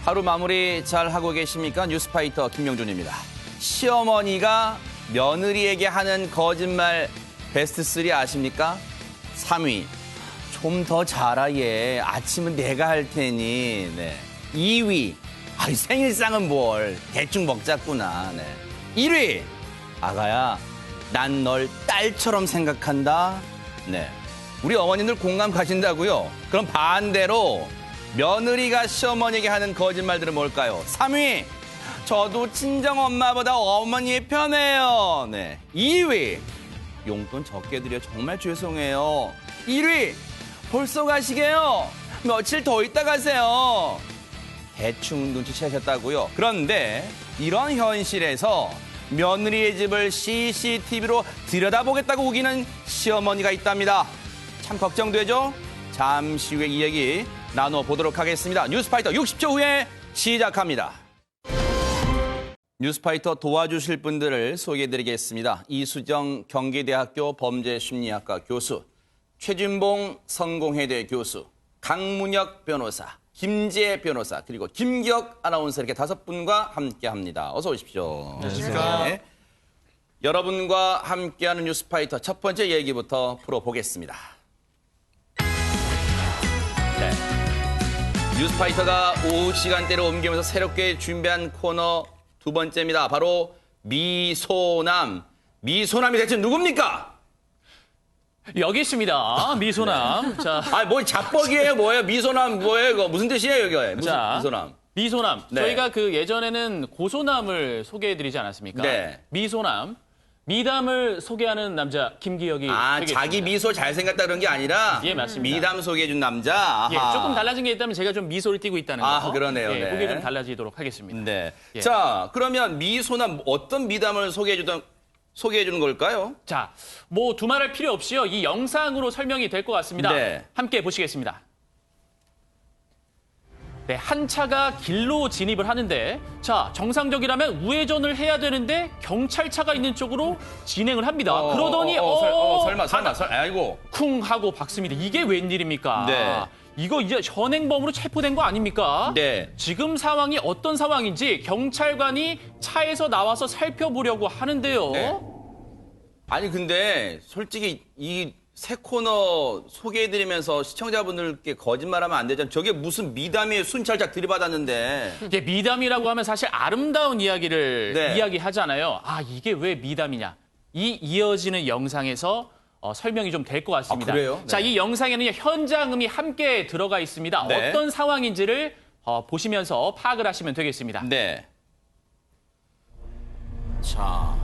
하루 마무리 잘 하고 계십니까? 뉴스파이터 김명준입니다. 시어머니가 며느리에게 하는 거짓말 베스트 3 아십니까? 3위. 좀 더 자라 얘. 아침은 내가 할 테니. 네. 2위. 아이 생일상은 뭘. 대충 먹자꾸나. 네. 1위. 아가야, 난 널 딸처럼 생각한다. 네. 우리 어머님들 공감 가신다고요? 그럼 반대로 며느리가 시어머니에게 하는 거짓말들은 뭘까요? 3위. 저도 친정엄마보다 어머니의 편해요. 네. 2위. 용돈 적게 드려 정말 죄송해요. 1위. 벌써 가시게요. 며칠 더 있다 가세요. 대충 눈치채셨다고요. 그런데 이런 현실에서 며느리의 집을 CCTV로 들여다보겠다고 우기는 시어머니가 있답니다. 참 걱정되죠? 잠시 후에 이 얘기 나눠보도록 하겠습니다. 뉴스파이터 60초 후에 시작합니다. 뉴스파이터 도와주실 분들을 소개해드리겠습니다. 이수정 경기대학교 범죄심리학과 교수, 최진봉 성공회대 교수, 강문혁 변호사, 김지혜 변호사, 그리고 김기혁 아나운서 이렇게 5분과 함께합니다. 어서 오십시오. 안녕하십니까. 네. 여러분과 함께하는 뉴스파이터 첫 번째 얘기부터 풀어보겠습니다. 네. 뉴스파이터가 오후 시간대를 옮기면서 새롭게 준비한 코너 두 번째입니다. 바로 미소남. 미소남이 대체 누굽니까? 여기 있습니다. 미소남. 자, 뭐 자뻑이에요, 뭐예요? 미소남 뭐예요? 이거 무슨 뜻이에요, 이거? 무슨 자, 미소남? 미소남. 네. 저희가 그 예전에는 고소남을 소개해드리지 않았습니까? 네. 미소남. 미담을 소개하는 남자 김기혁이 되겠습니다. 자기 미소 잘생겼다 그런 게 아니라 예, 맞습니다. 미담 소개해준 남자. 아하. 예, 조금 달라진 게 있다면 제가 좀 미소를 띠고 있다는 거. 아, 그러네요. 예, 네. 그게 좀 달라지도록 하겠습니다. 네. 예. 자, 그러면 미소남 어떤 미담을 소개해주는 걸까요? 자, 뭐 두말할 필요 없이요. 이 영상으로 설명이 될 것 같습니다. 네. 함께 보시겠습니다. 네, 한 차가 길로 진입을 하는데, 자, 정상적이라면 우회전을 해야 되는데 경찰차가 있는 쪽으로 진행을 합니다. 그러더니 설마. 아이고. 쿵 하고 박습니다. 이게 웬일입니까? 네. 이거 이제 현행범으로 체포된 거 아닙니까? 네. 지금 상황이 어떤 상황인지 경찰관이 차에서 나와서 살펴보려고 하는데요. 네. 아니 근데 솔직히 이 새 코너 소개해드리면서 시청자분들께 거짓말하면 안 되잖아요. 저게 무슨 미담이에요. 순찰차 들이받았는데. 이게 미담이라고 하면 사실 아름다운 이야기를 네. 이야기하잖아요. 아, 이게 왜 미담이냐. 이 이어지는 영상에서 설명이 좀 될 것 같습니다. 아, 그래요? 네. 자, 이 영상에는 현장음이 함께 들어가 있습니다. 네. 어떤 상황인지를 보시면서 파악을 하시면 되겠습니다. 네.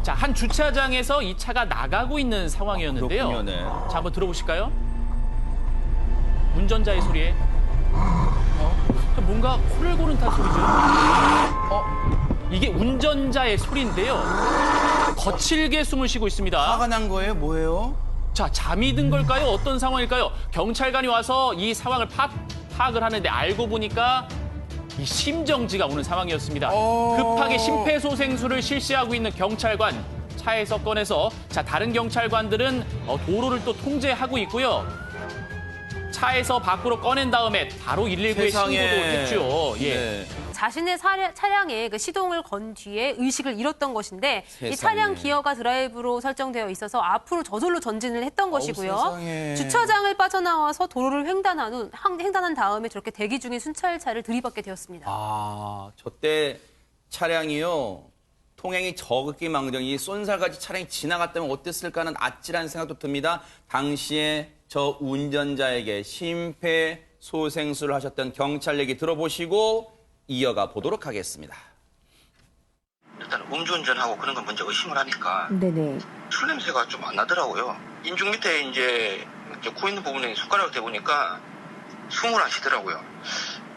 자, 한 주차장에서 이 차가 나가고 있는 상황이었는데요. 그렇군요, 네. 자, 한번 들어보실까요? 운전자의 소리에 뭔가 코를 고는 듯한 소리죠. 이게 운전자의 소리인데요. 거칠게 숨을 쉬고 있습니다. 화가 난 거예요? 뭐예요? 자, 잠이 든 걸까요? 어떤 상황일까요? 경찰관이 와서 이 상황을 파악을 하는데 알고 보니까 이 심정지가 오는 상황이었습니다. 급하게 심폐소생술을 실시하고 있는 경찰관 차에서 꺼내서 자 다른 경찰관들은 도로를 또 통제하고 있고요. 차에서 밖으로 꺼낸 다음에 바로 119에 신고도 했죠. 예. 네. 자신의 차량에 그 시동을 건 뒤에 의식을 잃었던 것인데 세상에. 이 차량 기어가 드라이브로 설정되어 있어서 앞으로 저절로 전진을 했던 것이고요. 세상에. 주차장을 빠져나와서 도로를 횡단한 다음에 저렇게 대기 중인 순찰차를 들이받게 되었습니다. 저때 차량이요. 통행이 저극기망정이 쏜살같이 차량이 지나갔다면 어땠을까 하는 아찔한 생각도 듭니다. 당시에 저 운전자에게 심폐소생술을 하셨던 경찰 얘기 들어보시고 이어가 보도록 하겠습니다. 일단 음주운전하고 그런 건 먼저 의심을 하니까 네네. 술 냄새가 좀 안 나더라고요. 인중 밑에 이제 코 있는 부분에 손가락을 대보니까 숨을 안 쉬더라고요.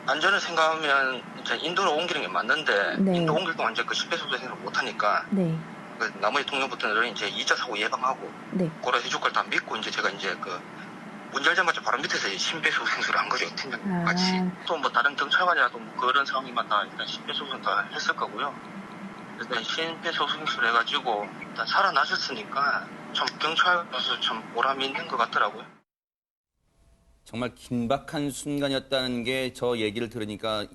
안전을 생각하면 이제 인도로 옮기는 게 맞는데 네. 인도 옮길 동안 이제 그 심폐소생술을 못 하니까 네. 그 나머지 동료부터는 이제 2차 사고 예방하고 네. 그걸 해줄 걸 다 믿고 이제 제가 이제 그 문 열자마자 바로 밑에서 심폐소생술을 한 거죠. 팀장 같이. 또 뭐 다른 경찰관이라도 뭐 그런 상황이면 다 일단 심폐소생 다 했을 거고요. 일단 심폐소생술 해가지고 일단 살아나셨으니까 참 경찰로서 참 보람이 있는 것 같더라고요. 정말 긴박한 순간이었다는 게 저 얘기를 들으니까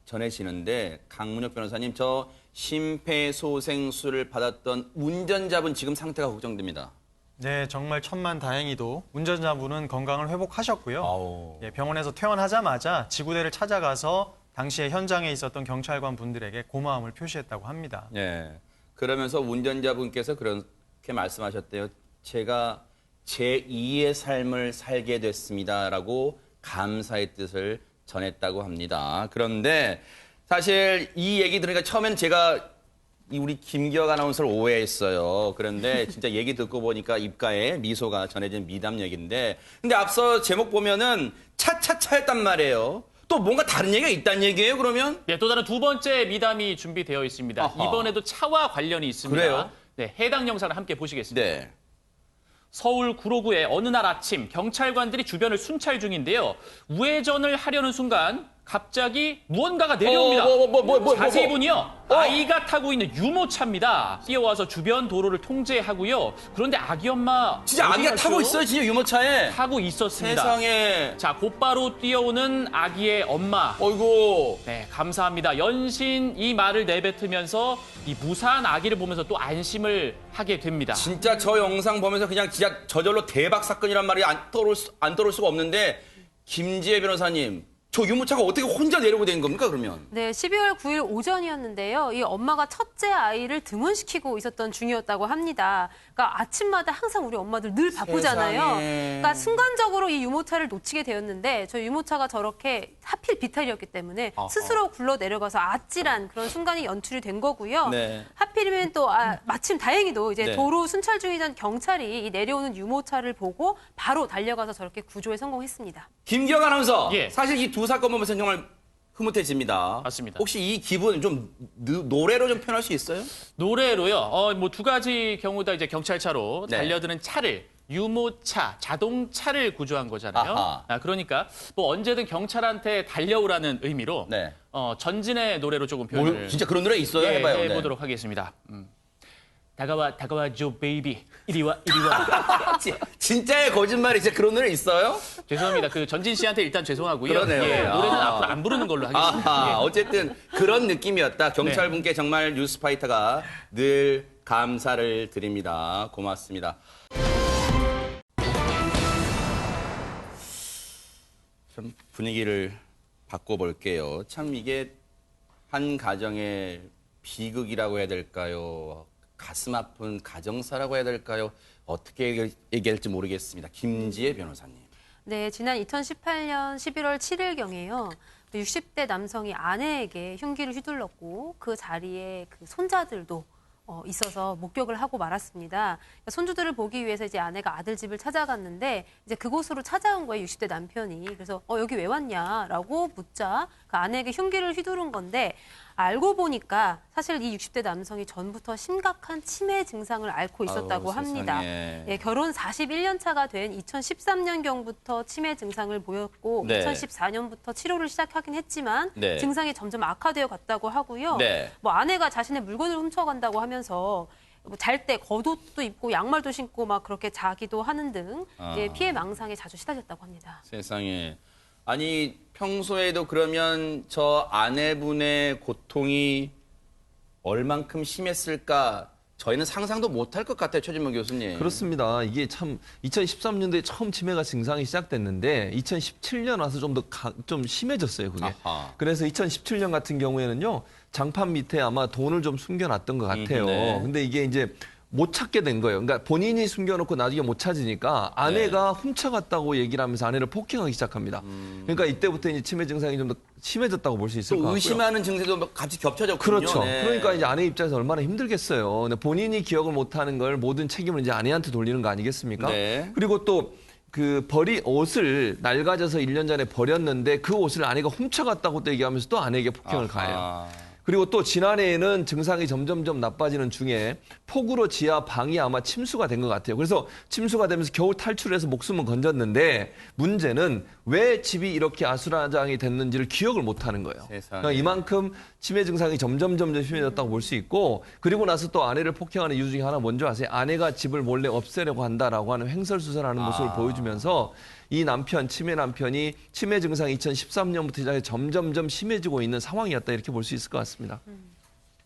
전해지는데 강문혁 변호사님, 저 심폐소생술을 받았던 운전자분 지금 상태가 걱정됩니다. 네, 정말 천만다행히도 운전자분은 건강을 회복하셨고요. 아우. 예, 병원에서 퇴원하자마자 지구대를 찾아가서 당시에 현장에 있었던 경찰관 분들에게 고마움을 표시했다고 합니다. 네. 그러면서 운전자분께서 그렇게 말씀하셨대요. 제가 제2의 삶을 살게 됐습니다라고 감사의 뜻을 전했다고 합니다. 그런데 사실 이 얘기 들으니까 처음엔 제가 우리 김기혁 아나운서를 오해했어요. 그런데 진짜 얘기 듣고 보니까 입가에 미소가 전해진 미담 얘기인데, 근데 앞서 제목 보면은 차차차였단 말이에요. 또 뭔가 다른 얘기가 있다는 얘기예요, 그러면? 네, 또 다른 두 번째 미담이 준비되어 있습니다. 아하. 이번에도 차와 관련이 있습니다. 그래요? 네, 해당 영상을 함께 보시겠습니다. 네. 서울 구로구의 어느 날 아침 경찰관들이 주변을 순찰 중인데요. 우회전을 하려는 순간 갑자기 무언가가 내려옵니다. 자세히 보니요. 아이가 타고 있는 유모차입니다. 뛰어와서 주변 도로를 통제하고요. 그런데 아기 엄마 진짜 어디 아기가 갔죠? 타고 있어요, 진짜 유모차에. 타고 있었습니다. 세상에. 자, 곧바로 뛰어오는 아기의 엄마. 어이구. 네, 감사합니다. 연신 이 말을 내뱉으면서 이 무사한 아기를 보면서 또 안심을 하게 됩니다. 진짜 저 영상 보면서 그냥 진짜 저절로 대박 사건이란 말이 안 떠올 수가 없는데, 김지혜 변호사님, 저 유모차가 어떻게 혼자 내려오게 된 겁니까, 그러면? 네, 12월 9일 오전이었는데요. 이 엄마가 첫째 아이를 등원시키고 있었던 중이었다고 합니다. 그러니까 아침마다 항상 우리 엄마들 늘 바쁘잖아요. 세상에. 그러니까 순간적으로 이 유모차를 놓치게 되었는데 저 유모차가 저렇게 하필 비탈이었기 때문에 스스로 굴러 내려가서 아찔한 그런 순간이 연출이 된 거고요. 네. 하필이면 또 마침 다행히도 이제 네. 도로 순찰 중이던 경찰이 이 내려오는 유모차를 보고 바로 달려가서 저렇게 구조에 성공했습니다. 김기혁 아나운서. 예. 사실 이 두 사건 보면서 정말 흐뭇해집니다. 맞습니다. 혹시 이 기분 좀 노래로 좀 표현할 수 있어요? 노래로요. 뭐 두 가지 경우다 이제 경찰차로 네. 달려드는 차를 유모차, 자동차를 구조한 거잖아요. 아하. 그러니까 뭐 언제든 경찰한테 달려오라는 의미로 네. 전진의 노래로 조금 표현을 진짜 그런 노래 있어요? 예, 해봐요. 네. 해보도록 하겠습니다. 다가와 줘 베이비. 이리 와 이리 와. 진짜의 거짓말이 진짜 그런 노래 있어요? 죄송합니다. 그 전진 씨한테 일단 죄송하고요. 그러네요. 예, 아. 노래는 앞으로 안 부르는 걸로 하겠습니다. 아하, 예. 어쨌든 그런 느낌이었다. 경찰분께 정말 뉴스파이터가 늘 감사를 드립니다. 고맙습니다. 좀 분위기를 바꿔볼게요. 참 이게 한 가정의 비극이라고 해야 될까요? 가슴 아픈 가정사라고 해야 될까요? 어떻게 얘기할지 모르겠습니다. 김지혜 변호사님. 네, 지난 2018년 11월 7일경에요. 60대 남성이 아내에게 흉기를 휘둘렀고 그 자리에 그 손자들도 있어서 목격을 하고 말았습니다. 그러니까 손주들을 보기 위해서 이제 아내가 아들 집을 찾아갔는데 이제 그곳으로 찾아온 거예요, 60대 남편이. 그래서 여기 왜 왔냐라고 묻자 그 아내에게 흉기를 휘두른 건데 알고 보니까 사실 이 60대 남성이 전부터 심각한 치매 증상을 앓고 있었다고 아우, 합니다. 세상에. 예, 결혼 41년 차가 된 2013년경부터 치매 증상을 보였고 네. 2014년부터 치료를 시작하긴 했지만 네. 증상이 점점 악화되어 갔다고 하고요. 네. 뭐 아내가 자신의 물건을 훔쳐간다고 하면서 뭐 잘 때 겉옷도 입고 양말도 신고 막 그렇게 자기도 하는 등 예, 피해 망상에 자주 시달렸다고 합니다. 세상에. 아니 평소에도 그러면 저 아내분의 고통이 얼만큼 심했을까 저희는 상상도 못할 것 같아요, 최진모 교수님. 그렇습니다. 이게 참 2013년도에 처음 치매가 증상이 시작됐는데 2017년 와서 좀 심해졌어요, 그게. 아하. 그래서 2017년 같은 경우에는요. 장판 밑에 아마 돈을 좀 숨겨놨던 것 같아요. 네. 근데 이게 이제 못 찾게 된 거예요. 그러니까 본인이 숨겨놓고 나중에 못 찾으니까 아내가 훔쳐갔다고 얘기를 하면서 아내를 폭행하기 시작합니다. 그러니까 이때부터 이제 치매 증상이 좀 더 심해졌다고 볼 수 있을 것 또 같고요. 의심하는 증세도 같이 겹쳐졌군요. 그렇죠. 네. 그러니까 이제 아내 입장에서 얼마나 힘들겠어요. 근데 본인이 기억을 못하는 걸 모든 책임을 이제 아내한테 돌리는 거 아니겠습니까? 네. 그리고 또 그 옷을 낡아져서 1년 전에 버렸는데 그 옷을 아내가 훔쳐갔다고 또 얘기하면서 또 아내에게 폭행을 가해요. 아하. 그리고 또 지난해에는 증상이 점점점 나빠지는 중에 폭우로 지하 방이 아마 침수가 된 것 같아요. 그래서 침수가 되면서 겨우 탈출해서 목숨은 건졌는데 문제는 왜 집이 이렇게 아수라장이 됐는지를 기억을 못하는 거예요. 세상에. 그러니까 이만큼 치매 증상이 점점 심해졌다고 볼 수 있고 그리고 나서 또 아내를 폭행하는 이유 중에 하나 뭔지 아세요? 아내가 집을 몰래 없애려고 한다라고 하는 횡설수설하는 모습을 보여주면서 이 남편, 치매 남편이 치매 증상이 2013년부터 시작해 점점점 심해지고 있는 상황이었다 이렇게 볼 수 있을 것 같습니다.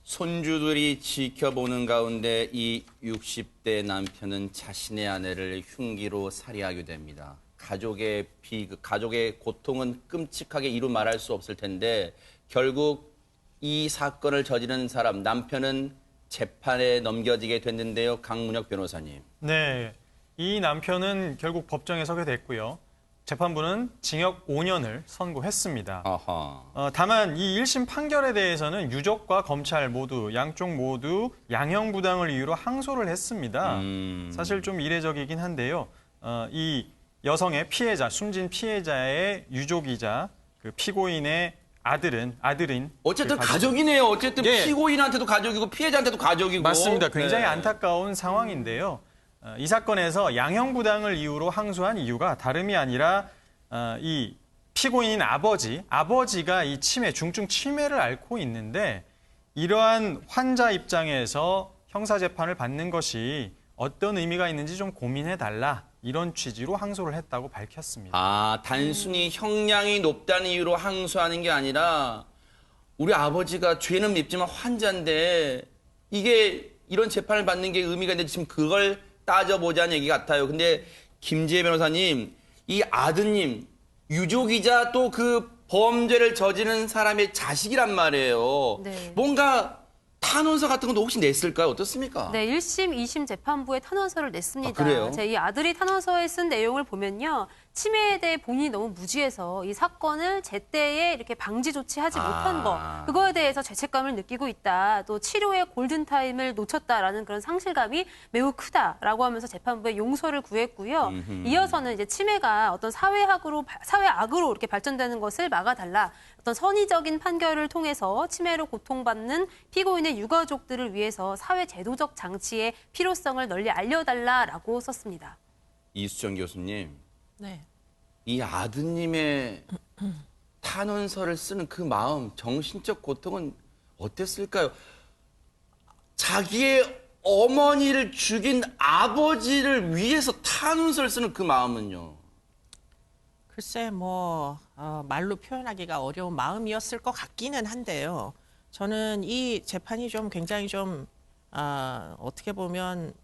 손주들이 지켜보는 가운데 이 60대 남편은 자신의 아내를 흉기로 살해하게 됩니다. 가족의 고통은 끔찍하게 이루 말할 수 없을 텐데 결국 이 사건을 저지른 사람 남편은 재판에 넘겨지게 됐는데요. 강문혁 변호사님. 네, 이 남편은 결국 법정에 서게 됐고요. 재판부는 징역 5년을 선고했습니다. 아하. 다만 이 1심 판결에 대해서는 유족과 검찰 모두 양쪽 모두 양형부당을 이유로 항소를 했습니다. 사실 좀 이례적이긴 한데요. 이 여성의 피해자, 숨진 피해자의 유족이자 그 피고인의 아들인 어쨌든 그 가족이네요. 어쨌든 네. 피고인한테도 가족이고 피해자한테도 가족이고. 맞습니다. 굉장히 네. 안타까운 상황인데요. 이 사건에서 양형부당을 이유로 항소한 이유가 다름이 아니라 이 피고인인 아버지가 이 중증 치매를 앓고 있는데 이러한 환자 입장에서 형사재판을 받는 것이 어떤 의미가 있는지 좀 고민해달라 이런 취지로 항소를 했다고 밝혔습니다. 아, 단순히 형량이 높다는 이유로 항소하는 게 아니라 우리 아버지가 죄는 밉지만 환자인데 이게 이런 재판을 받는 게 의미가 있는데 지금 그걸 따져보자는 얘기 같아요. 근데 김지혜 변호사님, 이 아드님, 유족이자 또 그 범죄를 저지른 사람의 자식이란 말이에요. 네. 뭔가 탄원서 같은 것도 혹시 냈을까요? 어떻습니까? 네, 1심, 2심 재판부에 탄원서를 냈습니다. 아, 그래요? 이 아들이 탄원서에 쓴 내용을 보면요. 치매에 대해 본인이 너무 무지해서 이 사건을 제때에 이렇게 방지 조치하지 못한 거, 그거에 대해서 죄책감을 느끼고 있다. 또 치료의 골든타임을 놓쳤다라는 그런 상실감이 매우 크다라고 하면서 재판부에 용서를 구했고요. 이어서는 이제 치매가 어떤 사회악으로 이렇게 발전되는 것을 막아달라. 어떤 선의적인 판결을 통해서 치매로 고통받는 피고인의 유가족들을 위해서 사회 제도적 장치의 필요성을 널리 알려달라라고 썼습니다. 이수정 교수님. 네. 이 아드님의 탄원서를 쓰는 그 마음, 정신적 고통은 어땠을까요? 자기의 어머니를 죽인 아버지를 위해서 탄원서를 쓰는 그 마음은요? 글쎄 말로 표현하기가 어려운 마음이었을 것 같기는 한데요. 저는 이 재판이 좀 굉장히 좀 어떻게 보면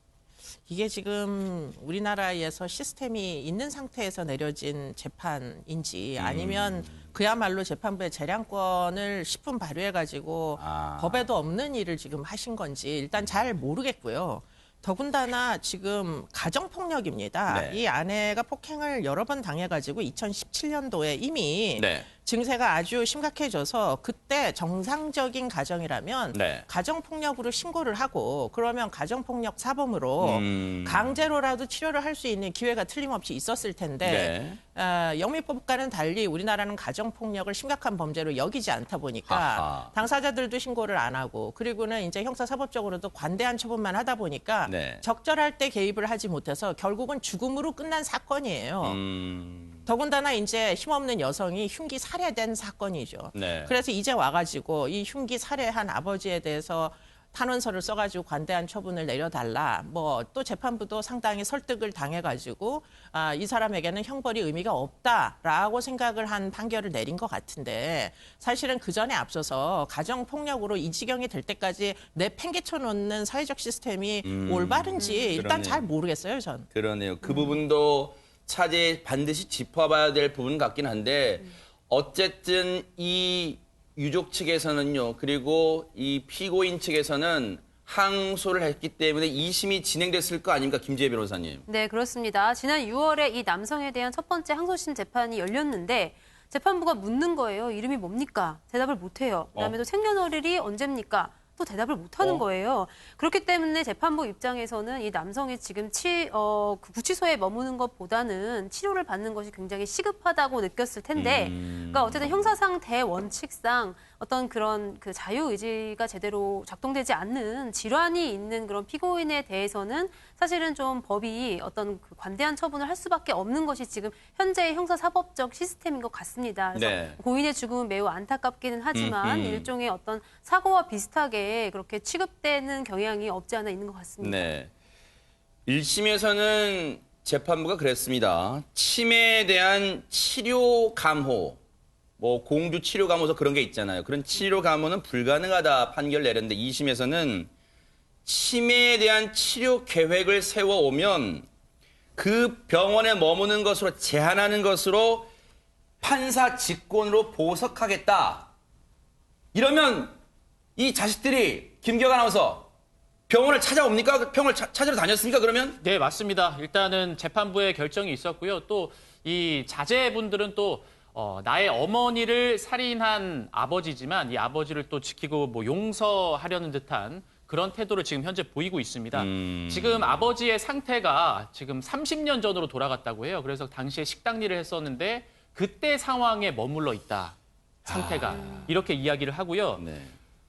이게 지금 우리나라에서 시스템이 있는 상태에서 내려진 재판인지 아니면 그야말로 재판부의 재량권을 10분 발휘해가지고 법에도 없는 일을 지금 하신 건지 일단 잘 모르겠고요. 더군다나 지금 가정폭력입니다. 네. 이 아내가 폭행을 여러 번 당해가지고 2017년도에 이미 네. 증세가 아주 심각해져서 그때 정상적인 가정이라면 네. 가정폭력으로 신고를 하고 그러면 가정폭력 사범으로 강제로라도 치료를 할 수 있는 기회가 틀림없이 있었을 텐데 영미법과는 달리 우리나라는 가정폭력을 심각한 범죄로 여기지 않다 보니까 하하. 당사자들도 신고를 안 하고 그리고는 이제 형사사법적으로도 관대한 처분만 하다 보니까 네. 적절할 때 개입을 하지 못해서 결국은 죽음으로 끝난 사건이에요. 더군다나 이제 힘없는 여성이 흉기 살해된 사건이죠. 네. 그래서 이제 와가지고 이 흉기 살해한 아버지에 대해서 탄원서를 써가지고 관대한 처분을 내려달라. 또 재판부도 상당히 설득을 당해가지고 이 사람에게는 형벌이 의미가 없다라고 생각을 한 판결을 내린 것 같은데 사실은 그 전에 앞서서 가정폭력으로 이 지경이 될 때까지 내팽개쳐 놓는 사회적 시스템이 올바른지 일단 그러네요. 잘 모르겠어요, 전. 그러네요. 그 부분도 차제에 반드시 짚어봐야 될 부분 같긴 한데 어쨌든 이 유족 측에서는요. 그리고 이 피고인 측에서는 항소를 했기 때문에 2심이 진행됐을 거 아닙니까? 김지혜 변호사님. 네, 그렇습니다. 지난 6월에 이 남성에 대한 첫 번째 항소심 재판이 열렸는데 재판부가 묻는 거예요. 이름이 뭡니까? 대답을 못해요. 그다음에 또 생년월일이 언제입니까? 또 대답을 못하는 거예요. 그렇기 때문에 재판부 입장에서는 이 남성이 지금 그 구치소에 머무는 것보다는 치료를 받는 것이 굉장히 시급하다고 느꼈을 텐데, 그러니까 어쨌든 형사상 대원칙상 어떤 그런 그 자유의지가 제대로 작동되지 않는 질환이 있는 그런 피고인에 대해서는 사실은 좀 법이 어떤 그 관대한 처분을 할 수밖에 없는 것이 지금 현재의 형사사법적 시스템인 것 같습니다. 그래서 네. 고인의 죽음은 매우 안타깝기는 하지만 일종의 어떤 사고와 비슷하게 그렇게 취급되는 경향이 없지 않아 있는 것 같습니다. 네. 1심에서는 재판부가 그랬습니다. 치매에 대한 치료 감호, 뭐 공주 치료 감호서 그런 게 있잖아요. 그런 치료 감호는 불가능하다 판결 내렸는데 2심에서는 치매에 대한 치료 계획을 세워오면 그 병원에 머무는 것으로 제한하는 것으로 판사 직권으로 보석하겠다. 이러면 이 자식들이 김기혁 아나운서 병원을 찾아옵니까? 병원을 찾으러 다녔습니까? 그러면? 네, 맞습니다. 일단은 재판부의 결정이 있었고요. 또 이 자제분들은 또 나의 어머니를 살인한 아버지지만 이 아버지를 또 지키고 뭐 용서하려는 듯한 그런 태도를 지금 현재 보이고 있습니다. 지금 아버지의 상태가 지금 30년 전으로 돌아갔다고 해요. 그래서 당시에 식당 일을 했었는데 그때 상황에 머물러 있다. 상태가. 이렇게 이야기를 하고요. 네.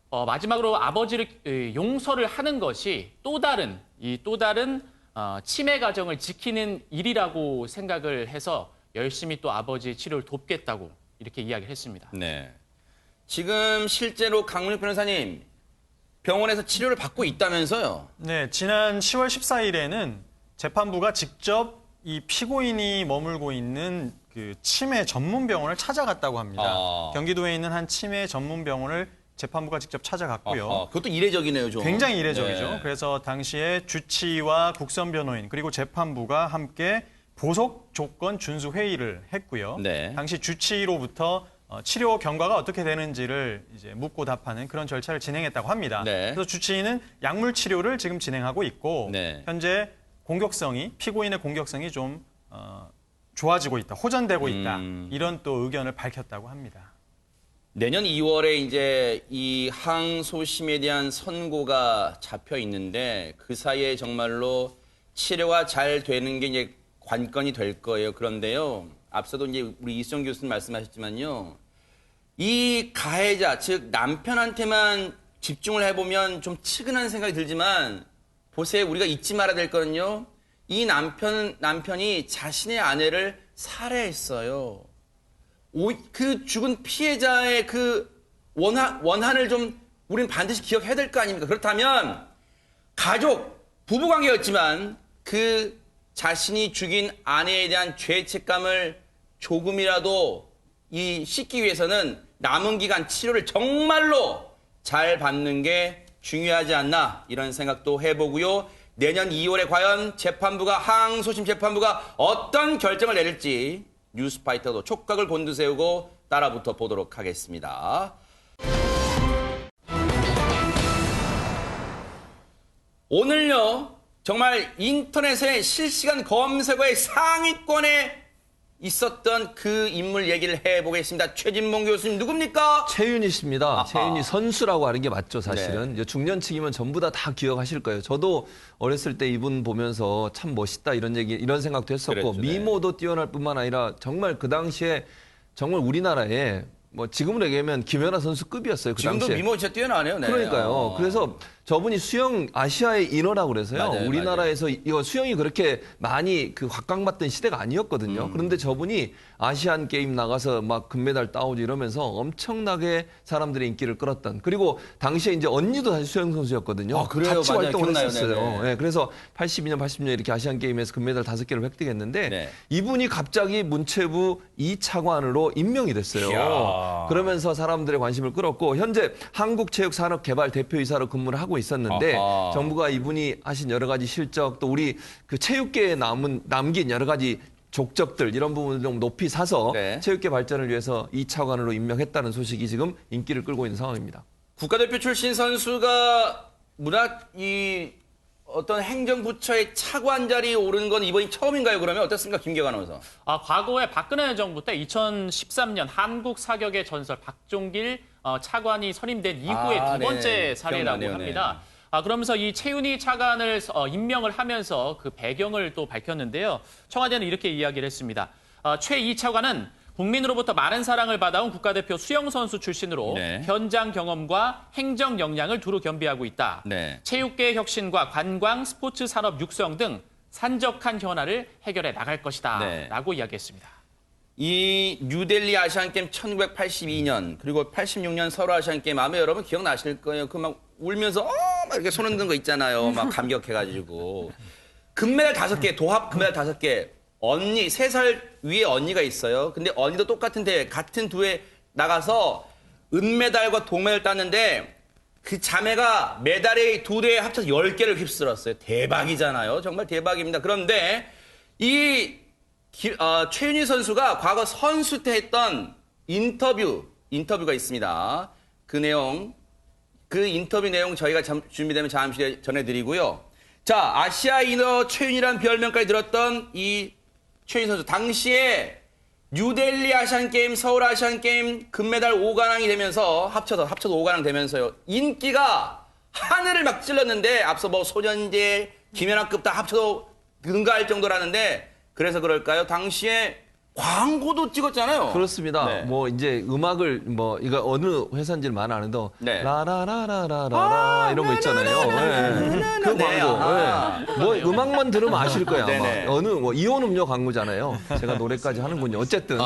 마지막으로 아버지를 용서를 하는 것이 또 다른 치매 가정을 지키는 일이라고 생각을 해서 열심히 또 아버지의 치료를 돕겠다고 이렇게 이야기를 했습니다. 네. 지금 실제로 강문혁 변호사님 병원에서 치료를 받고 있다면서요? 네, 지난 10월 14일에는 재판부가 직접 이 피고인이 머물고 있는 그 치매 전문 병원을 찾아갔다고 합니다. 경기도에 있는 한 치매 전문 병원을 재판부가 직접 찾아갔고요. 그것도 이례적이네요, 좀. 굉장히 이례적이죠. 네. 그래서 당시에 주치의와 국선 변호인 그리고 재판부가 함께 보석 조건 준수 회의를 했고요. 네. 당시 주치의로부터 치료 경과가 어떻게 되는지를 이제 묻고 답하는 그런 절차를 진행했다고 합니다. 네. 그래서 주치의는 약물 치료를 지금 진행하고 있고 네. 현재 피고인의 공격성이 좀 좋아지고 있다, 호전되고 있다 이런 또 의견을 밝혔다고 합니다. 내년 2월에 이제 이 항소심에 대한 선고가 잡혀 있는데 그 사이에 정말로 치료가 잘 되는 게 이제 관건이 될 거예요. 그런데요. 앞서도 이제 우리 이수정 교수님 말씀하셨지만요. 이 가해자, 즉 남편한테만 집중을 해보면 좀 측은한 생각이 들지만 보세요. 우리가 잊지 말아야 될 거는요. 이 남편이 자신의 아내를 살해했어요. 그 죽은 피해자의 그 원한을 좀 우리는 반드시 기억해야 될 거 아닙니까? 그렇다면 가족, 부부관계였지만 그 자신이 죽인 아내에 대한 죄책감을 조금이라도 씻기 위해서는 남은 기간 치료를 정말로 잘 받는 게 중요하지 않나 이런 생각도 해보고요. 내년 2월에 과연 항소심 재판부가 어떤 결정을 내릴지 뉴스파이터도 촉각을 곤두세우고 따라붙어 보도록 하겠습니다. 오늘요, 정말 인터넷의 실시간 검색어의 상위권에 있었던 그 인물 얘기를 해보겠습니다. 최진봉 교수님 누굽니까? 최윤희 씨입니다. 아하. 최윤희 선수라고 하는 게 맞죠, 사실은. 이제 중년층이면 전부 다 기억하실 거예요. 저도 어렸을 때 이분 보면서 참 멋있다 이런 생각도 했었고 그랬죠, 네. 미모도 뛰어날 뿐만 아니라 정말 그 당시에 정말 우리나라에 뭐 지금으로 얘기하면 김연아 선수급이었어요. 그 지금도 당시에. 미모 진짜 뛰어나네요. 네. 그러니까요. 그래서 저분이 수영 아시아의 인어라고 그래서요. 맞아요, 우리나라에서 이거 수영이 그렇게 많이 각광받던 시대가 아니었거든요. 그런데 저분이 아시안 게임 나가서 막 금메달 따오고 이러면서 엄청나게 사람들의 인기를 끌었던. 그리고 당시에 이제 언니도 사실 수영 선수였거든요. 아, 그래요? 같이 맞아요. 활동을 기억나요. 했었어요. 네네. 네, 그래서 82년, 80년 이렇게 아시안 게임에서 금메달 5개를 획득했는데 네. 이분이 갑자기 문체부 2차관으로 임명이 됐어요. 이야. 그러면서 사람들의 관심을 끌었고 현재 한국체육산업개발 대표이사로 근무를 하고 있었는데 아하. 정부가 이분이 하신 여러 가지 실적 또 우리 그 체육계에 남긴 여러 가지 족적들 이런 부분을 좀 높이 사서 네. 체육계 발전을 위해서 2차관으로 임명했다는 소식이 지금 인기를 끌고 있는 상황입니다. 국가대표 출신 선수가 어떤 행정부처의 차관 자리에 오른 건 이번이 처음인가요? 그러면 어떻습니까? 김기혁 아나운서. 과거에 박근혜 정부 때 2013년 한국 사격의 전설 박종길 차관이 선임된 이후의 두 번째 네. 사례라고 기억나네요. 합니다. 그러면서 이 최윤희 차관을 임명을 하면서 그 배경을 또 밝혔는데요. 청와대는 이렇게 이야기를 했습니다. 최2 차관은 국민으로부터 많은 사랑을 받아온 국가대표 수영선수 출신으로 네. 현장 경험과 행정 역량을 두루 겸비하고 있다. 네. 체육계 혁신과 관광, 스포츠 산업 육성 등 산적한 현안을 해결해 나갈 것이다. 네. 라고 이야기했습니다. 이 뉴델리 아시안게임 1982년 그리고 86년 서울 아시안게임 아마 여러분 기억나실 거예요. 그 막 울면서 막 이렇게 손 흔든 거 있잖아요. 막 감격해가지고. 금메달 5개, 도합 금메달 5개. 언니, 3살 위에 언니가 있어요. 근데 언니도 같은 두에 나가서 은메달과 동메달 땄는데 그 자매가 메달이 2대에 합쳐서 10개를 휩쓸었어요. 대박이잖아요. 정말 대박입니다. 그런데 최윤희 선수가 과거 선수 때 했던 인터뷰가 있습니다. 그 인터뷰 내용 저희가 준비되면 잠시 전해드리고요. 자, 아시아 이너 최윤희라는 별명까지 들었던 이 최윤희 선수. 당시에 뉴델리 아시안게임, 서울 아시안게임 금메달 5관왕이 되면서 합쳐서 5관왕 되면서요. 인기가 하늘을 막 찔렀는데 앞서 뭐 소년제, 김연아급 다 합쳐도 능가할 정도라는데 그래서 그럴까요? 당시에 광고도 찍었잖아요. 그렇습니다. 네. 뭐 이제 음악을 이거 어느 회사인지는 말 안 해도 네. 라라라라라라 이런 거 있잖아요. 네. 그 네. 광고. 아하. 네. 뭐 음악만 들으면 아실 거예요. 아마. 네네. 어느 이온 음료 광고잖아요. 제가 노래까지 하는군요. 어쨌든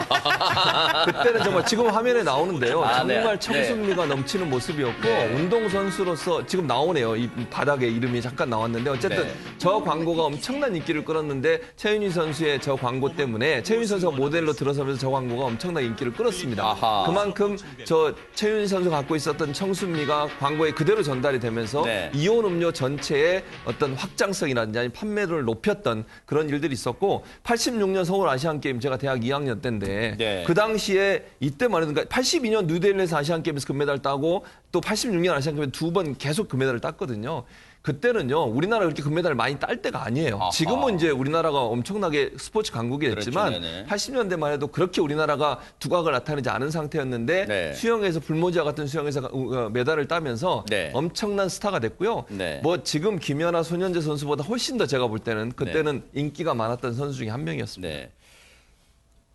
그때는 정말 지금 화면에 나오는데요. 아, 네. 정말 청순미가 넘치는 모습이었고 운동 선수로서 지금 나오네요. 이 바닥에 이름이 잠깐 나왔는데 어쨌든 네. 저 광고가 엄청난 인기를 끌었는데 최윤희 선수의 저 광고 때문에 최윤희 선수가 모델로 들어서면서 저 광고가 엄청난 인기를 끌었습니다. 아하. 그만큼 저 최윤희 선수가 갖고 있었던 청순미가 광고에 그대로 전달이 되면서 네. 이온 음료 전체의 어떤 확장성이라든지 아니면 판매를 높였던 그런 일들이 있었고 86년 서울 아시안게임 제가 대학 2학년 때인데 네. 그 당시에 이때만 해도 그러니까 82년 뉴델리에서 아시안게임에서 금메달 따고 또 86년 아시안게임 2번 계속 금메달을 땄거든요. 그때는요, 우리나라 그렇게 금메달을 많이 딸 때가 아니에요. 아하. 지금은 이제 우리나라가 엄청나게 스포츠 강국이 됐지만 그렇죠, 네네. 80년대만 해도 그렇게 우리나라가 두각을 나타내지 않은 상태였는데 네. 수영에서 불모지와 같은 수영에서 메달을 따면서 네. 엄청난 스타가 됐고요. 네. 뭐 지금 김연아 소년제 선수보다 훨씬 더 제가 볼 때는 그때는 네. 인기가 많았던 선수 중에 한 명이었습니다. 네.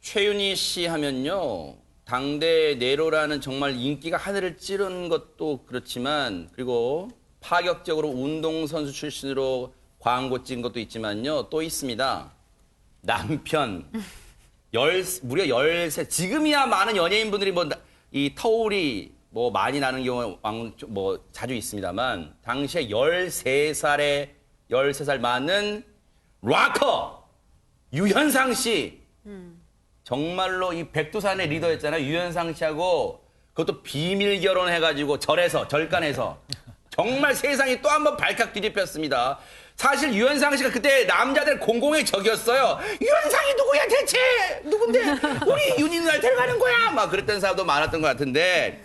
최윤희 씨 하면요. 당대 네로라는 정말 인기가 하늘을 찌른 것도 그렇지만 그리고 파격적으로 운동선수 출신으로 광고 찍은 것도 있지만요. 또 있습니다. 남편. 무려 13. 지금이야 많은 연예인분들이 이 터울이 많이 나는 경우 자주 있습니다만 당시에 13살 많은 락커 유현상 씨. 정말로 이 백두산의 리더였잖아요. 유현상 씨하고 그것도 비밀 결혼해가지고 절간에서 정말 세상이 또 한 번 발칵 뒤집혔습니다. 사실 유현상 씨가 그때 남자들 공공의 적이었어요. 유현상이 누구야 대체? 누군데? 우리 윤희 누나를 데려가는 거야? 막 그랬던 사람도 많았던 것 같은데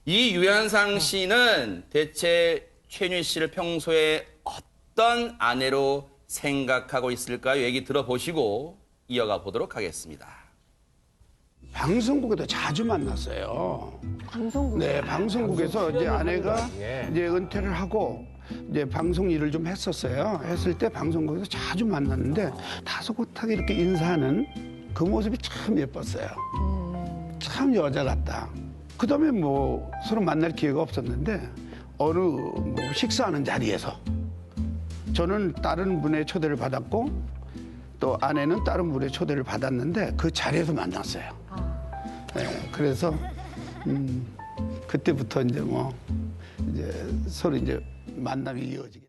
이 유현상 씨는 대체 최윤희 씨를 평소에 어떤 아내로 생각하고 있을까요? 얘기 들어보시고 이어가 보도록 하겠습니다. 방송국에도 자주 만났어요. 네, 방송국에서 이제 아내가 이제 은퇴를 하고 이제 방송 일을 좀 했었어요. 했을 때 방송국에서 자주 만났는데 다소곳하게 이렇게 인사하는 그 모습이 참 예뻤어요. 참 여자 같다. 그다음에 서로 만날 기회가 없었는데 어느 식사하는 자리에서 저는 다른 분의 초대를 받았고 또 아내는 다른 분의 초대를 받았는데 그 자리에서 만났어요. 네, 그래서 그때부터 이제 서로 이제 만남이 이어지게.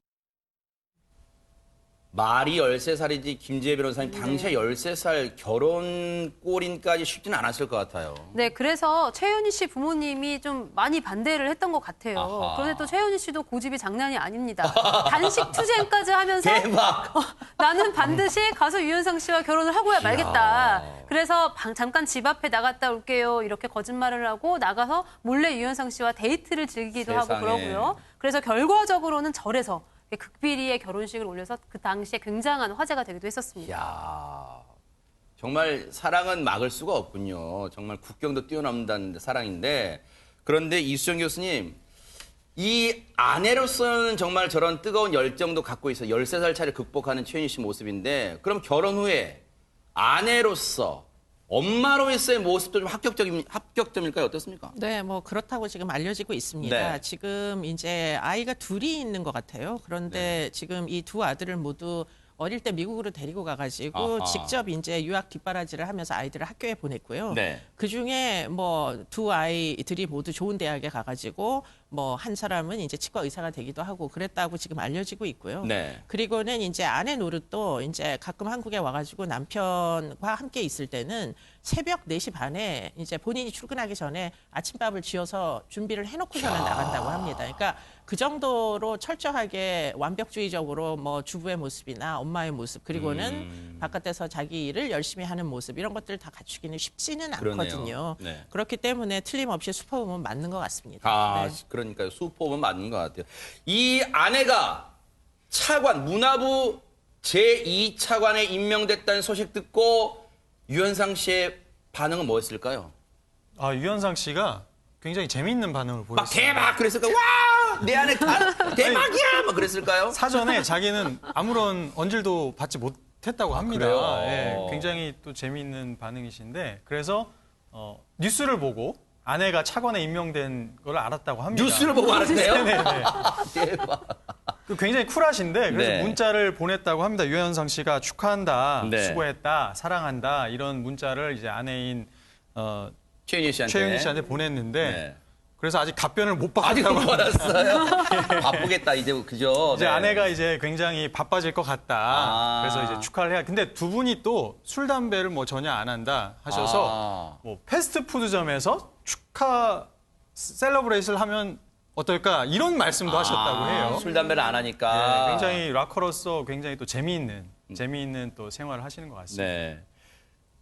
말이 13살이지 김지혜 변호사님 당시에 13살 결혼 골인까지 쉽지는 않았을 것 같아요. 네, 그래서 최윤희 씨 부모님이 좀 많이 반대를 했던 것 같아요. 아하. 그런데 또 최윤희 씨도 고집이 장난이 아닙니다. 단식 투쟁까지 하면서 대박! 나는 반드시 가수 유현상 씨와 결혼을 하고야 말겠다. 그래서 잠깐 집 앞에 나갔다 올게요. 이렇게 거짓말을 하고 나가서 몰래 유현상 씨와 데이트를 즐기기도 하고 세상에. 그러고요. 그래서 결과적으로는 절에서 극비리의 결혼식을 올려서 그 당시에 굉장한 화제가 되기도 했었습니다. 야 정말 사랑은 막을 수가 없군요. 정말 국경도 뛰어넘는다는 사랑인데 그런데 이수정 교수님 이 아내로서는 정말 저런 뜨거운 열정도 갖고 있어 13살 차를 극복하는 최윤희 씨 모습인데 그럼 결혼 후에 아내로서 엄마로서의 모습도 좀 합격점일까요? 어떻습니까? 네, 그렇다고 지금 알려지고 있습니다. 네. 지금 이제 아이가 둘이 있는 것 같아요. 그런데 지금 이 두 아들을 모두 어릴 때 미국으로 데리고 가가지고 아하. 직접 이제 유학 뒷바라지를 하면서 아이들을 학교에 보냈고요. 네. 그 중에 뭐 두 아이들이 모두 좋은 대학에 가가지고 뭐 한 사람은 이제 치과 의사가 되기도 하고 그랬다고 지금 알려지고 있고요. 네. 그리고는 이제 아내 노릇도 이제 가끔 한국에 와가지고 남편과 함께 있을 때는 새벽 4시 반에 이제 본인이 출근하기 전에 아침밥을 지어서 준비를 해놓고서는 나간다고 합니다. 그러니까 그 정도로 철저하게 완벽주의적으로 뭐 주부의 모습이나 엄마의 모습 그리고는 바깥에서 자기 일을 열심히 하는 모습 이런 것들을 다 갖추기는 쉽지는 그러네요. 않거든요. 네. 그렇기 때문에 틀림없이 슈퍼우먼 맞는 것 같습니다. 아, 네. 그러니까요. 수포는 맞는 것 같아요. 이 아내가 차관, 문화부 제2차관에 임명됐다는 소식 듣고 유현상 씨의 반응은 뭐였을까요? 유현상 씨가 굉장히 재미있는 반응을 막 보였어요. 대박 그랬을까요? 와! 내 아내 대박이야! 막 그랬을까요? 사전에 자기는 아무런 언질도 받지 못했다고 합니다. 그래요? 예, 굉장히 또 재미있는 반응이신데 그래서 뉴스를 보고 아내가 차관에 임명된 걸 알았다고 합니다. 뉴스를 보고 알았대요? 네네네. 대박. 굉장히 쿨하신데 그래서 네. 문자를 보냈다고 합니다. 유현상 씨가 축하한다, 네. 수고했다, 사랑한다 이런 문자를 이제 아내인 최윤희 씨한테 보냈는데 네. 그래서 아직 답변을 못 아직 받았다고 못 받았어요? 바쁘겠다, 이제, 그죠? 이제 네. 아내가 이제 굉장히 바빠질 것 같다. 아. 그래서 이제 축하를 해야. 근데 두 분이 또 술 담배를 뭐 전혀 안 한다 하셔서 아. 뭐 패스트푸드점에서 축하 셀러브레이트를 하면 어떨까 이런 말씀도 하셨다고 해요. 술, 담배를 안 하니까. 네, 굉장히 락커로서 굉장히 또 재미있는 또 생활을 하시는 것 같습니다. 네.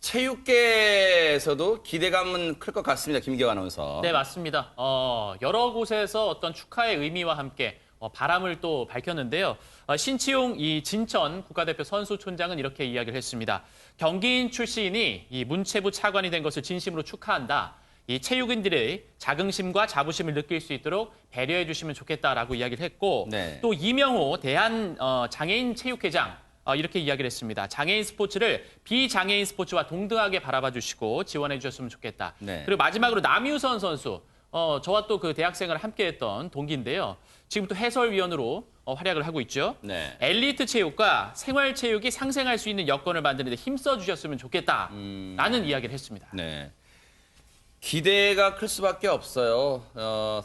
체육계에서도 기대감은 클 것 같습니다. 김기호 아나운서. 네, 맞습니다. 여러 곳에서 어떤 축하의 의미와 함께 바람을 또 밝혔는데요. 신치용 이 진천 국가대표 선수촌장은 이렇게 이야기를 했습니다. 경기인 출신이 이 문체부 차관이 된 것을 진심으로 축하한다. 이 체육인들의 자긍심과 자부심을 느낄 수 있도록 배려해 주시면 좋겠다라고 이야기를 했고 네. 또 이명호 대한 장애인 체육회장 이렇게 이야기를 했습니다. 장애인 스포츠를 비장애인 스포츠와 동등하게 바라봐 주시고 지원해 주셨으면 좋겠다. 네. 그리고 마지막으로 남유선 선수. 저와 또 그 대학생을 함께했던 동기인데요. 지금 또 해설위원으로 활약을 하고 있죠. 네. 엘리트 체육과 생활 체육이 상생할 수 있는 여건을 만드는 데 힘써 주셨으면 좋겠다라는 이야기를 했습니다. 네. 기대가 클 수밖에 없어요.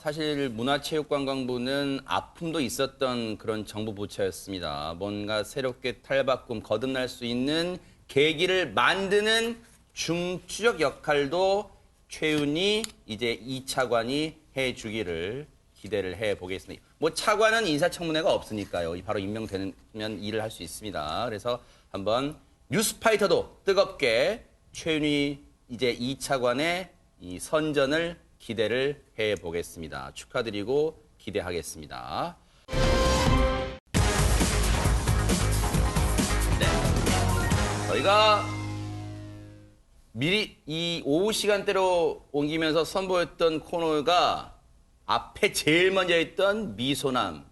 사실 문화체육관광부는 아픔도 있었던 그런 정부 부처였습니다. 뭔가 새롭게 탈바꿈, 거듭날 수 있는 계기를 만드는 중추적 역할도 최윤희 이제 2차관이 해주기를 기대를 해보겠습니다. 뭐 차관은 인사청문회가 없으니까요. 바로 임명되면 일을 할 수 있습니다. 그래서 한번 뉴스파이터도 뜨겁게 최윤희 이제 2차관의 이 선전을 기대를 해보겠습니다. 축하드리고 기대하겠습니다. 네. 저희가 미리 이 오후 시간대로 옮기면서 선보였던 코너가 앞에 제일 먼저 있던 미소남.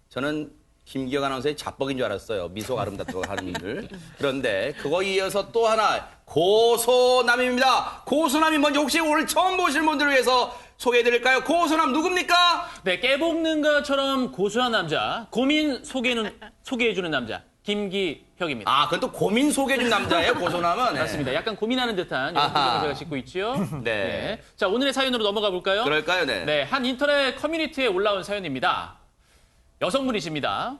저는 김기혁 아나운서의 자뻑인 줄 알았어요. 미소가 아름답다고 하는 일. 그런데 그거 이어서 또 하나 고소남입니다. 고소남이 먼저 혹시 오늘 처음 보실 분들을 위해서 소개해드릴까요? 고소남 누굽니까? 네, 깨볶는 것처럼 고소한 남자, 고민 소개해주는 남자, 김기혁입니다. 아, 그건 또 고민 소개해준 남자예요, 고소남은. 네. 맞습니다. 약간 고민하는 듯한 이런 아하. 풍경을 제가 싣고 있죠. 네. 자, 오늘의 사연으로 넘어가 볼까요? 그럴까요? 네. 네, 한 인터넷 커뮤니티에 올라온 사연입니다. 여성분이십니다.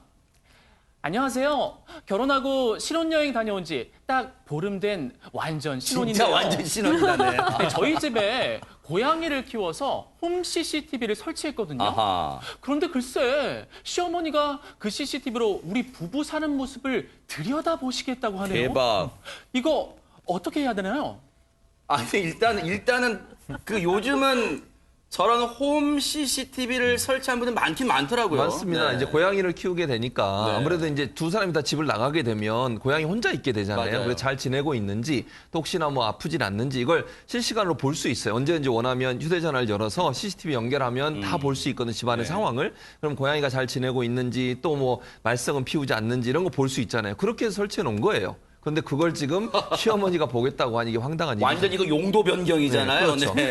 안녕하세요. 결혼하고 신혼여행 다녀온 지 딱 보름 된 완전 신혼인데요. 진짜 완전 신혼이다네. 네, 저희 집에 고양이를 키워서 홈 CCTV를 설치했거든요. 아하. 그런데 글쎄 시어머니가 그 CCTV로 우리 부부 사는 모습을 들여다보시겠다고 하네요. 대박. 이거 어떻게 해야 되나요? 아니, 일단은 그 요즘은 저런 홈 CCTV를 설치한 분들 많긴 많더라고요. 맞습니다. 네. 이제 고양이를 키우게 되니까 네. 아무래도 이제 두 사람이 다 집을 나가게 되면 고양이 혼자 있게 되잖아요. 맞아요. 그래서 잘 지내고 있는지 또 혹시나 뭐 아프진 않는지 이걸 실시간으로 볼 수 있어요. 언제든지 원하면 휴대전화를 열어서 CCTV 연결하면 다 볼 수 있거든요. 집안의 네. 상황을. 그럼 고양이가 잘 지내고 있는지 또 뭐 말썽은 피우지 않는지 이런 거 볼 수 있잖아요. 그렇게 해서 설치해 놓은 거예요. 그런데 그걸 지금 시어머니가 보겠다고 하니 이게 황당한 일이죠. 완전 이거 용도 변경이잖아요. 네,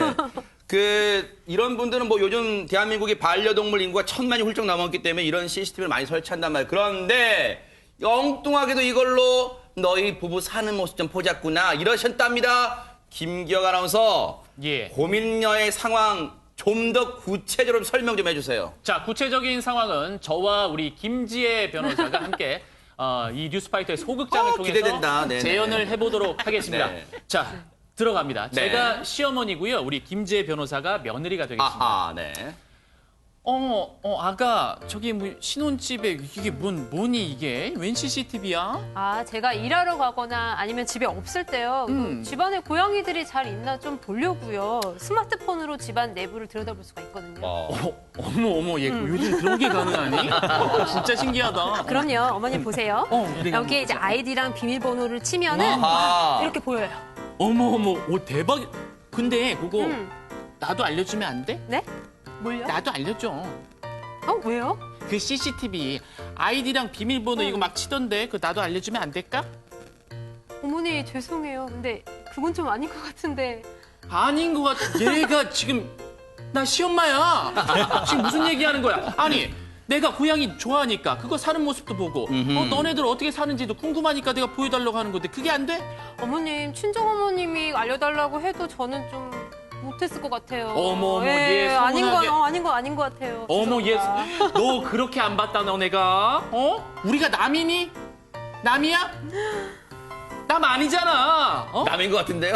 그렇죠. 이런 분들은 뭐 요즘 대한민국의 반려동물 인구가 1,000만이 훌쩍 넘었기 때문에 이런 CCTV를 많이 설치한단 말이에요. 그런데 엉뚱하게도 이걸로 너희 부부 사는 모습 좀 보자꾸나 이러셨답니다. 김기혁 아나운서, 예. 고민녀의 상황 좀 더 구체적으로 설명 좀 해주세요. 자, 구체적인 상황은 저와 우리 김지혜 변호사가 함께 이 뉴스파이터의 소극장을 통해서 기대된다. 네네. 재연을 해보도록 하겠습니다. 네. 자, 들어갑니다. 네. 제가 시어머니고요. 우리 김지혜 변호사가 며느리가 되겠습니다. 아하, 네. 아가, 저기 뭐 신혼집에 이게 뭐니 이게? 웬 CCTV야? 아, 제가 일하러 가거나 아니면 집에 없을 때요. 집안에 고양이들이 잘 있나 좀 보려고요. 스마트폰으로 집안 내부를 들여다볼 수가 있거든요. 어머, 얘 요즘 그런 게 가능하니? 진짜 신기하다. 그럼요. 어머님 보세요. 내가 여기에 이제 아이디랑 비밀번호를 치면은 아하. 이렇게 보여요. 어머, 대박. 근데 그거 음. 나도 알려주면 안 돼? 네? 뭘요? 나도 알려줘. 왜요? 그 CCTV 아이디랑 비밀번호 이거 막 치던데 그 나도 알려주면 안 될까? 어머니 죄송해요. 근데 그건 좀 아닌 것 같은데. 아닌 것 같아. 얘가 지금 나 시엄마야. 지금 무슨 얘기하는 거야? 아니 내가 고양이 좋아하니까 그거 사는 모습도 보고 너네들 어떻게 사는지도 궁금하니까 내가 보여달라고 하는 건데 그게 안 돼? 어머님, 친정어머님이 알려달라고 해도 저는 좀 못했을 것 같아요. 어머, 예, 얘 아닌 거 서운하게. 아닌 것 같아요. 어머 죄송합니다. 너 그렇게 안 봤다 너네가? 우리가 남이니? 남이야? 남 아니잖아. 남인 것 같은데요?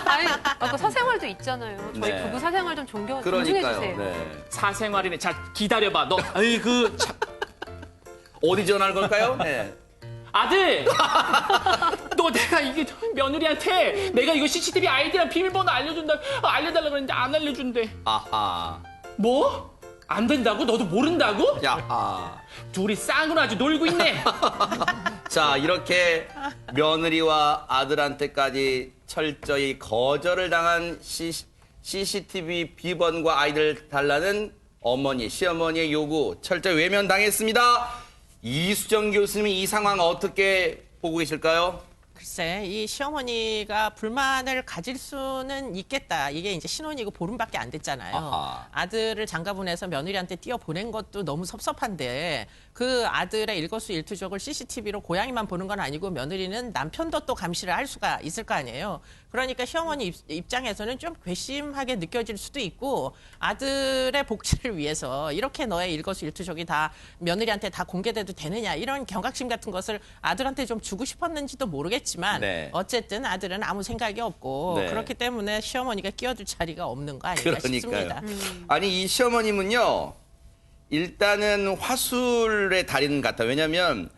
아니, 그 사생활도 있잖아요. 저희 네. 부부 사생활 좀 존중해 그러니까요. 주세요. 네. 사생활이네. 자 기다려봐. 너 아이고 참. 어디 전화할 걸까요? 네. 아들! 너 내가 이게 며느리한테 내가 이거 CCTV 아이디랑 비밀번호 알려달라고 그랬는데 안 알려준대. 아하. 뭐? 안 된다고? 너도 모른다고? 야, 둘이 쌍으로 아주 놀고 있네. 자, 이렇게 며느리와 아들한테까지 철저히 거절을 당한 CCTV 비번과 아이들 달라는 어머니, 시어머니의 요구 철저히 외면당했습니다. 이수정 교수님이 이 상황 어떻게 보고 계실까요? 글쎄, 이 시어머니가 불만을 가질 수는 있겠다. 이게 이제 신혼이고 보름밖에 안 됐잖아요. 아하. 아들을 장가보내서 며느리한테 띄워보낸 것도 너무 섭섭한데 그 아들의 일거수일투족을 CCTV로 고양이만 보는 건 아니고 며느리는 남편도 또 감시를 할 수가 있을 거 아니에요. 그러니까 시어머니 입장에서는 좀 괘씸하게 느껴질 수도 있고 아들의 복지를 위해서 이렇게 너의 일거수일투족이 다 며느리한테 다 공개돼도 되느냐 이런 경각심 같은 것을 아들한테 좀 주고 싶었는지도 모르겠지만 네. 어쨌든 아들은 아무 생각이 없고 네. 그렇기 때문에 시어머니가 끼어들 자리가 없는 거 아닌가 싶습니다. 아니, 이 시어머님은요, 일단은 화술의 달인 같아. 왜냐면,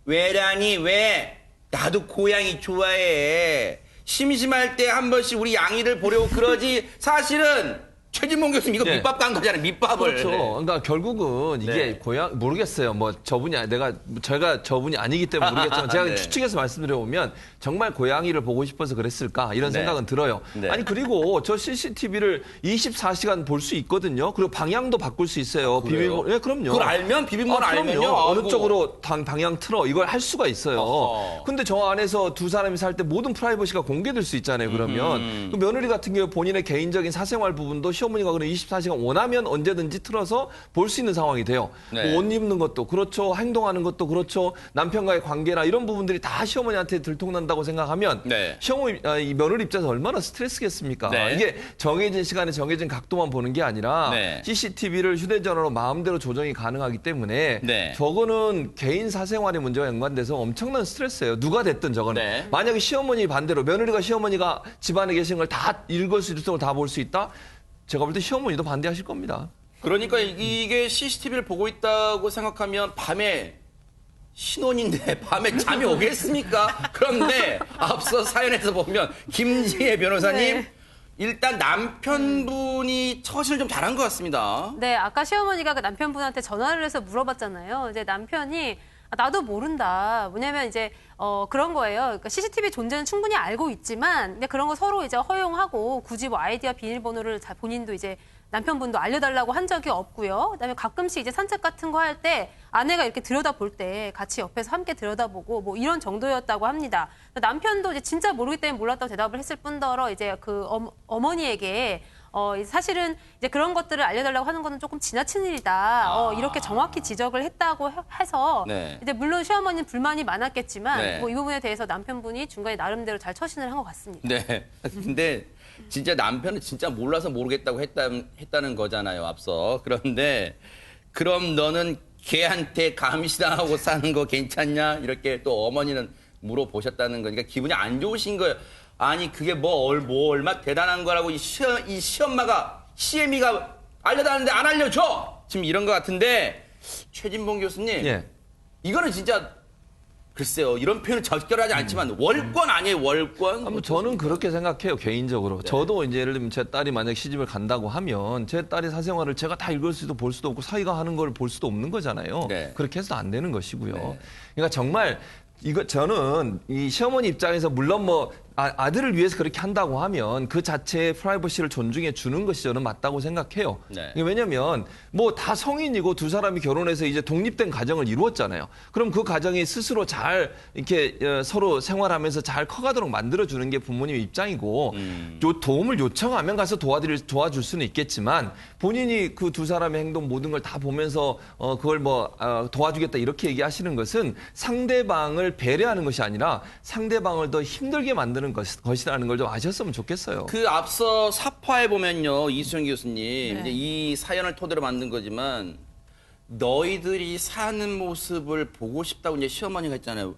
왜라니, 왜? 나도 고양이 좋아해. 심심할 때 한 번씩 우리 양이를 보려고 그러지. 사실은 최진봉 교수님 이거 네. 밑밥 간 거잖아요, 밑밥을. 그렇죠. 그러니까 결국은 이게 네. 고양 모르겠어요. 뭐 저분이 제가 저분이 아니기 때문에 모르겠지만 제가 네. 추측해서 말씀드려보면 정말 고양이를 보고 싶어서 그랬을까 이런 네. 생각은 들어요. 네. 아니 그리고 저 CCTV를 24시간 볼 수 있거든요. 그리고 방향도 바꿀 수 있어요. 그래요? 예, 그럼요. 그걸 알면 비밀번호 알면요. 그럼요. 어느 아이고. 쪽으로 방향 틀어 이걸 할 수가 있어요. 어허. 근데 저 안에서 두 사람이 살 때 모든 프라이버시가 공개될 수 있잖아요. 그러면 그 며느리 같은 경우 본인의 개인적인 사생활 부분도 시어머니가 그런 24시간 원하면 언제든지 틀어서 볼 수 있는 상황이 돼요. 네. 뭐 옷 입는 것도 그렇죠. 행동하는 것도 그렇죠. 남편과의 관계나 이런 부분들이 다 시어머니한테 들통난다고 생각하면 네. 이 며느리 입장에서 얼마나 스트레스겠습니까? 네. 이게 정해진 시간에 정해진 각도만 보는 게 아니라 네. CCTV를 휴대전화로 마음대로 조정이 가능하기 때문에 네. 저거는 개인 사생활의 문제와 연관돼서 엄청난 스트레스예요. 누가 됐든 저거는. 네. 만약에 시어머니 반대로 며느리가 시어머니가 집안에 계신 걸 다 일거수일투족을 다 볼 수 있다? 제가 볼 때 시어머니도 반대하실 겁니다. 그러니까 이게 CCTV를 보고 있다고 생각하면 밤에 신혼인데 밤에 잠이 오겠습니까? 그런데 앞서 사연에서 보면 김지혜 변호사님 네. 일단 남편분이 처신을 좀 잘한 것 같습니다. 네, 아까 시어머니가 그 남편분한테 전화를 해서 물어봤잖아요. 이제 남편이 나도 모른다. 뭐냐면 이제 그런 거예요. 그러니까 CCTV 존재는 충분히 알고 있지만 근데 그런 거 서로 이제 허용하고 굳이 뭐 아이디와 비밀번호를 본인도 이제 남편분도 알려달라고 한 적이 없고요. 그다음에 가끔씩 이제 산책 같은 거 할 때 아내가 이렇게 들여다볼 때 같이 옆에서 함께 들여다보고 뭐 이런 정도였다고 합니다. 남편도 이제 진짜 모르기 때문에 몰랐다고 대답을 했을 뿐더러 이제 그 어머니에게 사실은 이제 그런 것들을 알려달라고 하는 거는 조금 지나친 일이다. 이렇게 정확히 지적을 했다고 해서 네. 이제 물론 시어머니는 불만이 많았겠지만 네. 뭐 이 부분에 대해서 남편분이 중간에 나름대로 잘 처신을 한 것 같습니다. 네. 근데 진짜 남편은 진짜 몰라서 모르겠다고 했다는 거잖아요, 앞서. 그런데 그럼 너는 걔한테 감시당하고 사는 거 괜찮냐? 이렇게 또 어머니는 물어보셨다는 거니까 기분이 안 좋으신 거예요. 아니, 그게 뭐 얼마 대단한 거라고 이 시엄마가, 시애미가 알려달라는데 안 알려줘! 지금 이런 것 같은데, 최진봉 교수님. 예. 이거는 진짜 글쎄요. 이런 표현은 적절하지 않지만 월권 아니에요, 월권? 뭐 저는 그렇게 생각해요, 개인적으로. 네. 저도 이제 예를 들면 제 딸이 만약 시집을 간다고 하면 제 딸의 사생활을 제가 다 읽을 수도 볼 수도 없고 사위가 하는 걸 볼 수도 없는 거잖아요. 네. 그렇게 해서도 안 되는 것이고요. 네. 그러니까 정말 저는 이 시어머니 입장에서 물론 뭐 아들을 위해서 그렇게 한다고 하면 그 자체의 프라이버시를 존중해 주는 것이 저는 맞다고 생각해요. 네. 왜냐면 뭐 다 성인이고 두 사람이 결혼해서 이제 독립된 가정을 이루었잖아요. 그럼 그 가정이 스스로 잘 이렇게 서로 생활하면서 잘 커가도록 만들어주는 게 부모님 입장이고 요 도움을 요청하면 가서 도와줄 수는 있겠지만 본인이 그 두 사람의 행동 모든 걸 다 보면서 그걸 뭐 도와주겠다 이렇게 얘기하시는 것은 상대방을 배려하는 것이 아니라 상대방을 더 힘들게 만드는 것이라는 걸 좀 아셨으면 좋겠어요. 그 앞서 사파에 보면요, 이수영 교수님, 이제 이 사연을 토대로 만든 거지만 너희들이 사는 모습을 보고 싶다고 이제 시어머니가 했잖아요.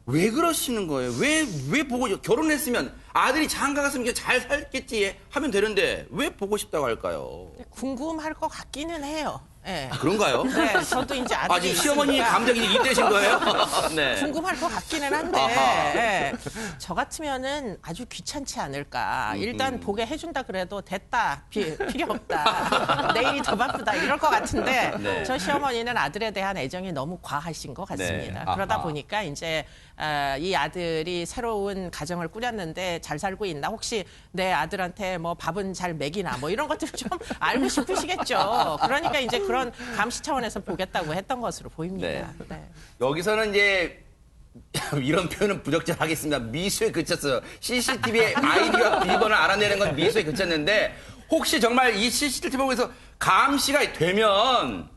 왜 그러시는 거예요? 왜 보고 결혼했으면 아들이 장가 갔으면 잘 살겠지 하면 되는데 왜 보고 싶다고 할까요? 궁금할 것 같기는 해요. 예. 그런가요? 네, 저도 이제 아들이 지금 시어머니 있으니까 감정이 입되신 거예요? 네. 궁금할 것 같기는 한데 아하. 예. 저 같으면은 아주 귀찮지 않을까. 일단 보게 해준다 그래도 됐다, 필요 없다, 내일이 더 바쁘다 이럴 것 같은데 네. 저 시어머니는 아들에 대한 애정이 너무 과하신 것 같습니다. 네. 그러다 아하. 보니까 이제 이 아들이 새로운 가정을 꾸렸는데 잘 살고 있나, 혹시 내 아들한테 뭐 밥은 잘 먹이나 뭐 이런 것들을 좀 알고 싶으시겠죠. 그러니까 이제 그런 감시 차원에서 보겠다고 했던 것으로 보입니다. 네. 여기서는 이제 이런 표현은 부적절하겠습니다. 미수에 그쳤어요. CCTV의 아이디와 비번을 알아내는 건 미수에 그쳤는데 혹시 정말 이 CCTV 보고서 감시가 되면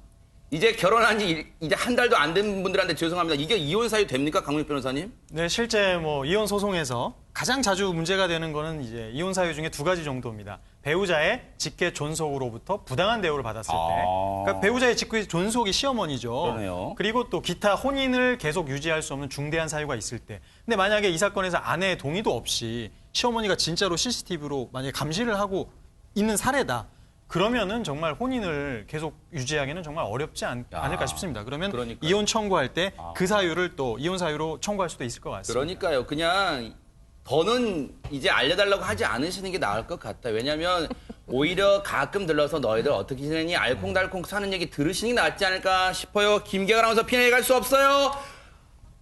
이제 결혼한 지 이제 한 달도 안 된 분들한테 죄송합니다. 이게 이혼 사유 됩니까, 강민욱 변호사님? 네, 실제 뭐 이혼 소송에서 가장 자주 문제가 되는 거는 이제 이혼 사유 중에 두 가지 정도입니다. 배우자의 직계 존속으로부터 부당한 대우를 받았을 때, 그러니까 배우자의 직계 존속이 시어머니죠. 그러네요. 그리고 또 기타 혼인을 계속 유지할 수 없는 중대한 사유가 있을 때. 근데 만약에 이 사건에서 아내의 동의도 없이 시어머니가 진짜로 CCTV로 만약에 감시를 하고 있는 사례다. 그러면은 정말 혼인을 계속 유지하기는 정말 어렵지 않을까 싶습니다. 그러면 그러니까요. 이혼 청구할 때 그 사유를 또 이혼 사유로 청구할 수도 있을 것 같습니다. 그러니까요. 그냥 더는 이제 알려달라고 하지 않으시는 게 나을 것 같아요. 왜냐하면 오히려 가끔 들러서 너희들 어떻게 지내니 알콩달콩 사는 얘기 들으시는 게 낫지 않을까 싶어요. 김기아 아나운서 피해갈 수 없어요.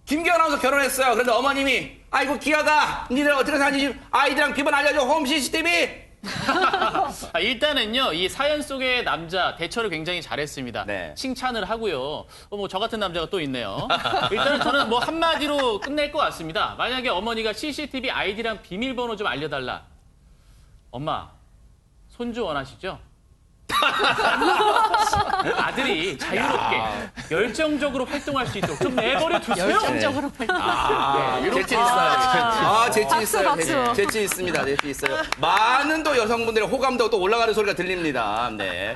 김기아 아나운서 결혼했어요. 그런데 어머님이 아이고 기아가 니들 어떻게 사는지 아이들랑 비번 알려줘. 홈 CCTV. 일단은요, 이 사연 속의 남자 대처를 굉장히 잘했습니다. 네. 칭찬을 하고요. 뭐 저 같은 남자가 또 있네요. 일단은 저는 뭐 한마디로 끝낼 것 같습니다. 만약에 어머니가 CCTV 아이디랑 비밀번호 좀 알려달라. 엄마, 손주 원하시죠? 아들이 자유롭게 열정적으로 활동할 수 있도록 좀 내버려 두세요. 열정적으로 재치 있어요. 재치 있어요. 박수. 재치 있습니다. 재치 있어요. 많은 또 여성분들의 호감도가 또 올라가는 소리가 들립니다. 네.